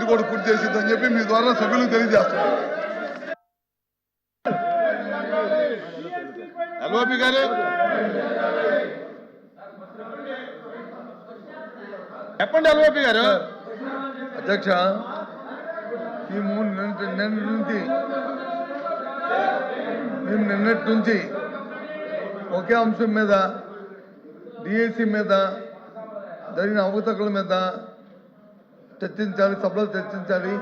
ఇది కూడా పూర్తి చేసిద్దని చెప్పి మీ ద్వారా సభ్యులకు తెలియజేస్తున్నాను. ఎల్ఓపి గారు చెప్పండి. ఎల్ఓపి గారు. అధ్యక్ష, ఈ నిన్నటి నుంచి ఒకే అంశం మీద డిఎస్సి మీద జరిగిన అవకతవకల మీద చర్చించాలి, సభలో చర్చించాలి,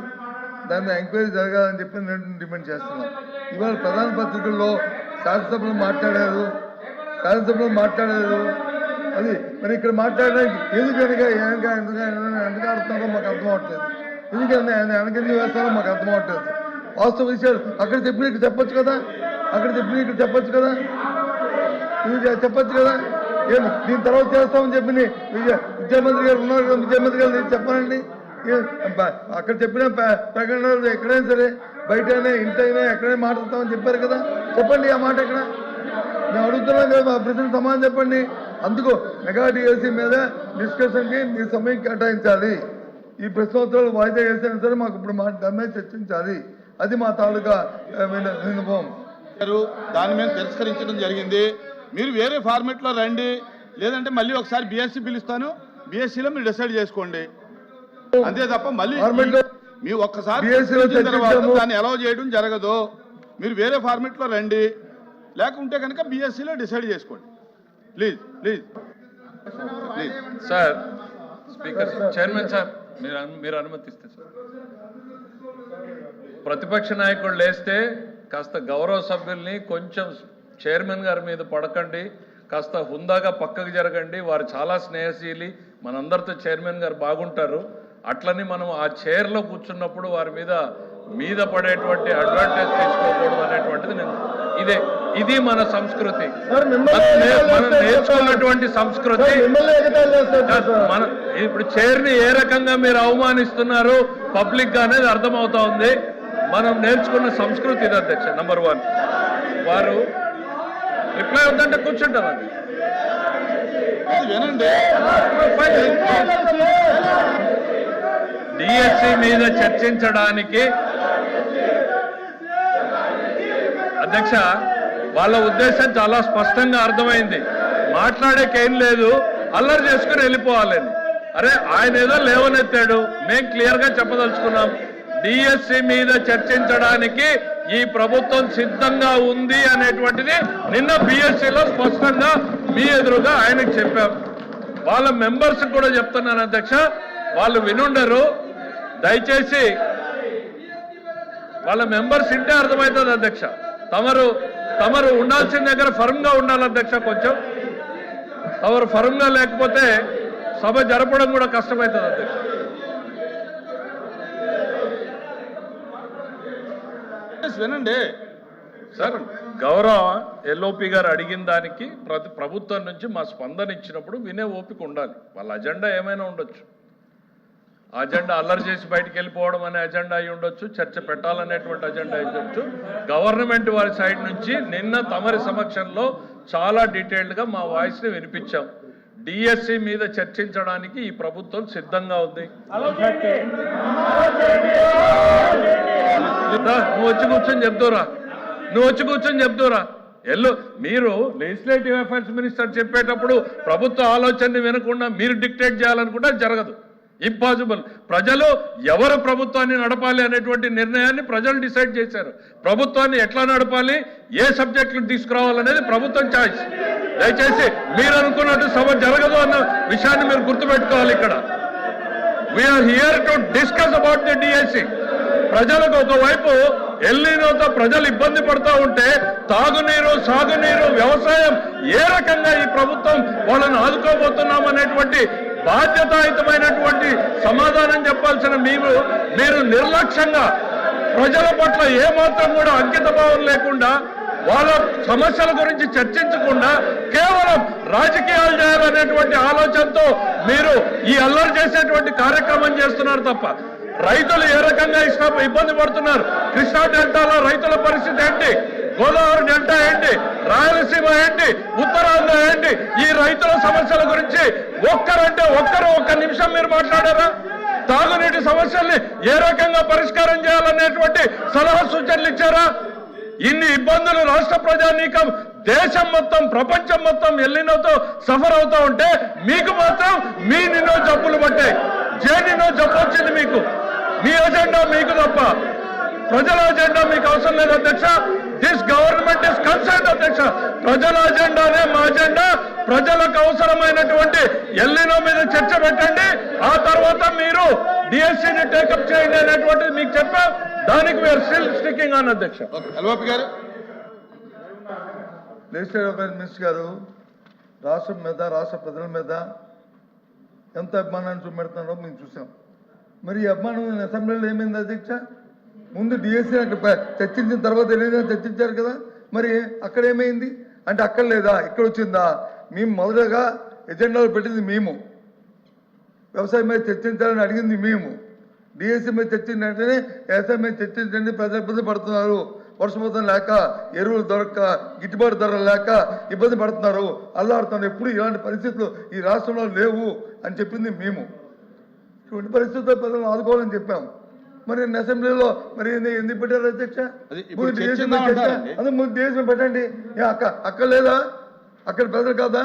దాని మీద ఎంక్వైరీ జరగాలని చెప్పి నేను డిమాండ్ చేస్తున్నాం. ఇవాళ ప్రధాన పత్రికల్లో శాసనసభలో మాట్లాడారు అది మరి ఇక్కడ మాట్లాడడానికి ఎందుకు ఆడుతున్నారో మాకు అర్థం అవట్లేదు. ఎందుకంటే ఆయన వెనకెందుకు వేస్తారో మాకు అర్థం అవట్లేదు. వాస్తవ విషయాలు అక్కడ చెప్పిన ఇక్కడ చెప్పొచ్చు కదా, ఇది చెప్పొచ్చు కదా. దీని తర్వాత చేస్తామని చెప్పి విద్యామంత్రి గారు ఉన్నారు కదా, విద్యామంత్రి గారు చెప్పానండి. అక్కడ చెప్పిన ప్రకటనలు ఎక్కడైనా సరే బయటైనా ఇంటైనా ఎక్కడైనా మాట్లాడతామని చెప్పారు కదా, చెప్పండి ఆ మాట ఎక్కడ. మేము అడుగుతున్నాం కదా, మా ప్రశ్నకు సమాధానం చెప్పండి. అందుకు మెగా డిఎస్సి మీద డిస్కషన్కి మీరు సమయం కేటాయించాలి. ఈ ప్రశ్నోత్తరాలు వాయిదా వేసినా సరే మాకు ఇప్పుడు దాని మీద చర్చించాలి. అది మా తాలూకా విన్నపం. దాని మీద తిరస్కరించడం జరిగింది. మీరు వేరే ఫార్మేట్లో రండి, లేదంటే మళ్ళీ ఒకసారి బీఎస్సీ పిలుస్తాను, బీఎస్సీలో మీరు డిసైడ్ చేసుకోండి. అంతే తప్ప మళ్ళీ మీరు ఒక్కసారి తర్వాత దాన్ని అలౌ చేయడం జరగదు. మీరు వేరే ఫార్మేట్లో రండి, లేకుంటే కనుక బీఎస్సీలో డిసైడ్ చేసుకోండి. Please sir. Speaker chairman sir, మీరు అనుమతిస్తే సార్. ప్రతిపక్ష నాయకుడు లేస్తే కాస్త గౌరవ సభ్యుల్ని కొంచెం చైర్మన్ గారి మీద పడకండి, కాస్త హుందాగా పక్కకు జరగండి. వారు చాలా స్నేహశీలి, మనందరితో చైర్మన్ గారు బాగుంటారు. అట్లని మనం ఆ చైర్లో కూర్చున్నప్పుడు వారి మీద పడేటువంటి అడ్వాంటేజ్ తీసుకోకూడదు అనేటువంటిది ఇది మన సంస్కృతి, మనం నేర్చుకున్నటువంటి సంస్కృతి. ఇప్పుడు చైర్ని ఏ రకంగా మీరు అవమానిస్తున్నారు పబ్లిక్ గా అనేది అర్థమవుతా ఉంది. మనం నేర్చుకున్న సంస్కృతి ఇది అధ్యక్ష. నంబర్ 1, వారు రిప్లై అవుతుంటే కూర్చుంటారు. అది వినండి. డిఎస్సి మీద చర్చించడానికి అధ్యక్ష వాళ్ళ ఉద్దేశం చాలా స్పష్టంగా అర్థమైంది. మాట్లాడేకేం లేదు, అల్లరి చేసుకుని వెళ్ళిపోవాలని. అరే ఆయన ఏదో లేవనెత్తాడు, మేము క్లియర్ గా చెప్పదలుచుకున్నాం. డిఎస్సి మీద చర్చించడానికి ఈ ప్రభుత్వం సిద్ధంగా ఉంది అనేటువంటిది నిన్న బిఎస్సిలో స్పష్టంగా మీ ఎదురుగా ఆయనకు చెప్పాం. వాళ్ళ మెంబర్స్ కూడా చెప్తున్నాను అధ్యక్ష, వాళ్ళు వినుండరు. దయచేసి వాళ్ళ మెంబర్స్ ఇంటే అర్థమవుతుంది అధ్యక్ష. తమరు ఉండాల్సిన దగ్గర ఫర్మ్ గా ఉండాలి అధ్యక్ష. కొంచెం తమరు ఫర్మ్ గా లేకపోతే సభ జరపడం కూడా కష్టమవుతుంది అధ్యక్ష. వినండి సార్. గౌరవ ఎల్ఓపి గారు అడిగిన దానికి ప్రభుత్వం నుంచి మా స్పందన ఇచ్చినప్పుడు వినే ఓపిక ఉండాలి. వాళ్ళ అజెండా ఏమైనా ఉండొచ్చు, అజెండా అల్లరి చేసి బయటికి వెళ్ళిపోవడం అనే అజెండా అయి ఉండొచ్చు, చర్చ పెట్టాలనేటువంటి అజెండా అయి ఉండొచ్చు. గవర్నమెంట్ వారి సైడ్ నుంచి నిన్న తమరి సమక్షంలో చాలా డీటెయిల్డ్గా మా వాయిస్ని వినిపించాం. డిఎస్సి మీద చర్చించడానికి ఈ ప్రభుత్వం సిద్ధంగా ఉంది. నువ్వు వచ్చి కూర్చొని చెప్తారా మీరు లెజిస్లేటివ్ అఫైర్స్ మినిస్టర్ చెప్పేటప్పుడు ప్రభుత్వ ఆలోచనని వినకుండా మీరు డిక్టేట్ చేయాలనుకుంటే జరగదు. ఇంపాసిబుల్. ప్రజలు ఎవరు ప్రభుత్వాన్ని నడపాలి అనేటువంటి నిర్ణయాన్ని ప్రజలు డిసైడ్ చేశారు. ప్రభుత్వాన్ని ఎట్లా నడపాలి, ఏ సబ్జెక్టులు తీసుకురావాలనేది ప్రభుత్వం చాయిస్. దయచేసి మీరు అనుకున్నట్టు సభ జరగదు అన్న విషయాన్ని మీరు గుర్తుపెట్టుకోవాలి. ఇక్కడ we're here to discuss about the DSC. ప్రజలకు ఒకవైపు ఎల్నినోతో ప్రజలు ఇబ్బంది పడుతూ ఉంటే తాగునీరు, సాగునీరు, వ్యవసాయం ఏ రకంగా ఈ ప్రభుత్వం వాళ్ళని ఆదుకోబోతున్నాం అనేటువంటి బాధ్యతాయుతమైనటువంటి సమాధానం చెప్పాల్సిన మీరు నిర్లక్ష్యంగా ప్రజల పట్ల ఏమాత్రం కూడా అంకిత భావం లేకుండా వాళ్ళ సమస్యల గురించి చర్చించకుండా కేవలం రాజకీయాలు చేయాలనేటువంటి ఆలోచనతో మీరు ఈ అల్లరి చేసేటువంటి కార్యక్రమం చేస్తున్నారు తప్ప రైతులు ఏ రకంగా ఇబ్బంది పడుతున్నారు, కృష్ణా డెల్టాలో రైతుల పరిస్థితి ఏంటి, గోదావరి డెల్టా ఏంటి, రాయలసీమ ఏంటి, ఉత్తరాంధ్ర ఏంటి, ఈ రైతుల సమస్యల గురించి ఒక్క నిమిషం మీరు మాట్లాడారా? తాగునీటి సమస్యల్ని ఏ రకంగా పరిష్కారం చేయాలనేటువంటి సలహా సూచనలు ఇచ్చారా? ఇన్ని ఇబ్బందులు రాష్ట్ర ప్రజానీకం దేశం మొత్తం ప్రపంచం మొత్తం ఎల్లినోతో సఫర్ అవుతా ఉంటే మీకు మాత్రం మీ నిన్నో జబ్బులు పట్టాయి. నిన్నో జబ్బు వచ్చింది మీకు. మీ అజెండా మీకు తప్ప ప్రజల అజెండా మీకు అవసరం లేదు అధ్యక్ష. దిస్ గవర్నమెంట్ ఇస్ కన్సర్న్ అధ్యక్ష. ప్రజల అజెండానే మా అజెండా. ప్రజలకు అవసరమైనటువంటి ఎల్లినో మీద చర్చ పెట్టండి, ఆ తర్వాత మీరు డిఎస్సీని టేకప్ చేయండి అనేటువంటిది మీకు చెప్పాం. దానికి వీఆర్ స్టిల్ స్టికింగ్ ఆన్ అధ్యక్ష. ఎల్ఓపి గారు, లెజిస్లేటివ్ అఫైర్స్ మినిస్టర్ గారు రాష్ట్రం మీద రాష్ట్ర ప్రజల మీద ఎంత అభిమానాన్ని చూపెడుతున్నారో మేము చూసాం. మరి ఈ అభిమానం అసెంబ్లీలో ఏమైంది అధ్యక్ష? ముందు డిఎస్సీ అక్కడ చర్చించిన తర్వాత ఏదైనా చర్చించారు కదా, మరి అక్కడ ఏమైంది అంటే అక్కడ లేదా ఇక్కడ వచ్చిందా? మేము మొదటగా ఎజెండాలో పెట్టింది మేము, వ్యవసాయం మీద చర్చించాలని అడిగింది మేము. డిఎస్సీ మీద చర్చించిన వెంటనే వ్యవసాయం మీద చర్చించండి, ప్రజలు ఇబ్బంది పడుతున్నారు, వర్షపాతం లేక ఎరువులు దొరక్క గిట్టుబాటు ధరలు లేక ఇబ్బంది పడుతున్నారు, అల్లాడుతున్నారు. ఎప్పుడు ఇలాంటి పరిస్థితులు ఈ రాష్ట్రంలో లేవు అని చెప్పింది మేము. ఇటువంటి పరిస్థితుల్లో ప్రజలను ఆదుకోవాలని చెప్పాం. మరి అసెంబ్లీలో మరి ఎందుకు పెట్టారు అధ్యక్ష? ముందు డిఎస్సీ పెట్టండి. అక్కడ లేదా? అక్కడ ప్రజలు కాదా?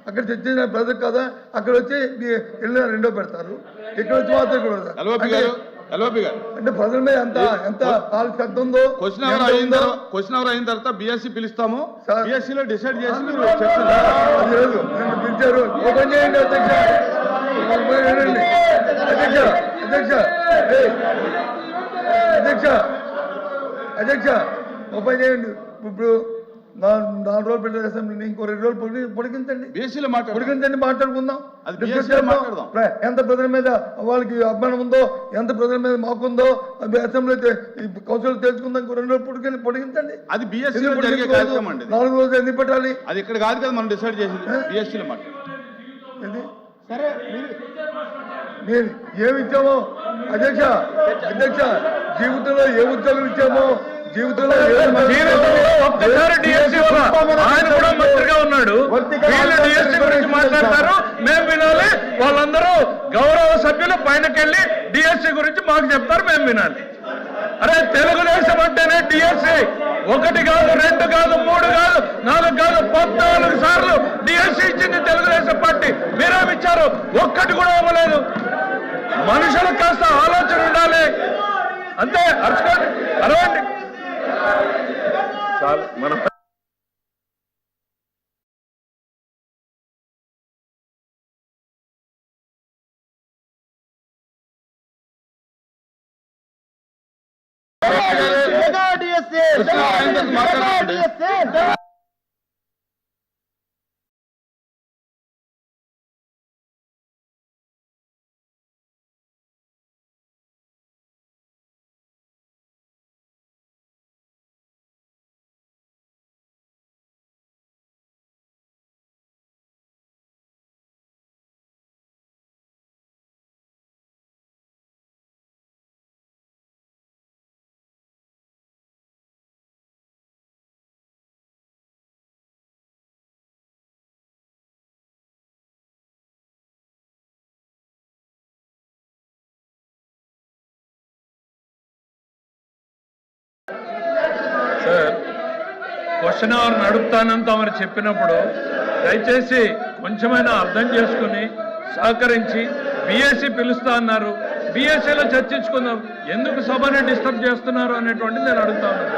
అక్కడ చర్చించిన ప్రజలు కాదా? అక్కడ వచ్చి వెళ్ళిన రెండో పెడతారు, ఇక్కడ వచ్చి మాత్రం పెడతారు. అంటే ప్రజల మీద ఎంత శ్రద్ధ ఉందో. క్వశ్చన్ అవర్ అయిన తర్వాత బిఎస్సీ పిలుస్తాము, బిఎస్సీలో డిసైడ్ చేసి మీరు లేదు పిలిచారు. ఓపెన్ చేయండి అధ్యక్ష. అధ్యక్ష అధ్యక్ష అధ్యక్ష అధ్యక్ష ఓపెన్ చేయండి. ఇప్పుడు 4 రోజులు పెట్టారు అసెంబ్లీని, ఇంకో 2 రోజులు పొడిగించండి, బిఎస్సీలో పొడిగించండి, మాట్లాడుకుందాం. మాట్లాడదాం. ఎంత ప్రజల మీద వాళ్ళకి అభిమానం ఉందో, ఎంత ప్రజల మీద మాకుందో అసెంబ్లీ కౌన్సిల్ తెలుసుకుందాం. ఇంకో 2 రోజులు పొడిగించండి. అది బిఎస్సీలో జరిగే కార్యక్రమం అండి. 4 రోజులు ఎందుకు పెట్టాలి? అది ఇక్కడ కాదు కదా మనం డిసైడ్ చేసింది, బిఎస్సీలో ఇది సరే. మీరు ఏమి ఇచ్చామో అధ్యక్ష అధ్యక్ష జీవితంలో ఏ ఉద్యోగం ఇచ్చామో, జీవితంలో ఒక్కసారి డిఎస్సీ ఆయన కూడా మంత్రిగా ఉన్నాడు, వీళ్ళు డిఎస్సీ గురించి మాట్లాడతారు, మేము వినాలి. వాళ్ళందరూ గౌరవ సభ్యులు పైనకెళ్ళి డిఎస్సీ గురించి మాకు చెప్తారు, మేము వినాలి. అరే తెలుగుదేశం అంటేనే డిఎస్సీ 1 కాదు 2 కాదు 3 కాదు 4 కాదు 14 సార్లు డిఎస్సీ ఇచ్చింది తెలుగుదేశం పార్టీ. మీరేమిచ్చారు? ఒక్కటి కూడా ఇవ్వలేదు. మనుషులకు కాస్త ఆలోచన ఉండాలి అంతే. అరచుకోండి, అరవండి చాలు. మనం సార్ క్వశ్చన్ అవర్ నడుపుతానంత మరి చెప్పినప్పుడు దయచేసి కొంచెమైనా అర్థం చేసుకుని సహకరించి బిఎస్సీ పిలుస్తా అన్నారు, బిఎస్సీలో చర్చించుకుందాం. ఎందుకు సభని డిస్టర్బ్ చేస్తున్నారు అనేటువంటిది నేను అడుగుతా ఉన్నాను.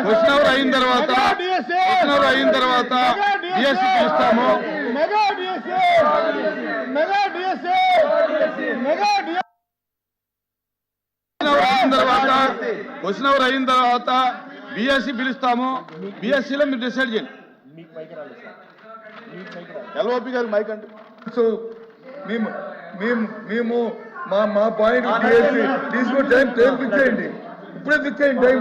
క్వశ్చన్ అవర్ అయిన తర్వాత బిఎస్సీ పిలుస్తాము. క్వశ్చన్ అవర్ అయిన తర్వాత బిఎస్సీ పిలుస్తాము, బిఎస్సీలో మీరు డిసైడ్ చేయండి. ఎల్ఓపి గారు మైక్ అంటే మేము మా పాయింట్ తీసుకుని టైం ఫిక్స్ చేయండి. ఇప్పుడే ఫిక్స్ చేయండి టైం.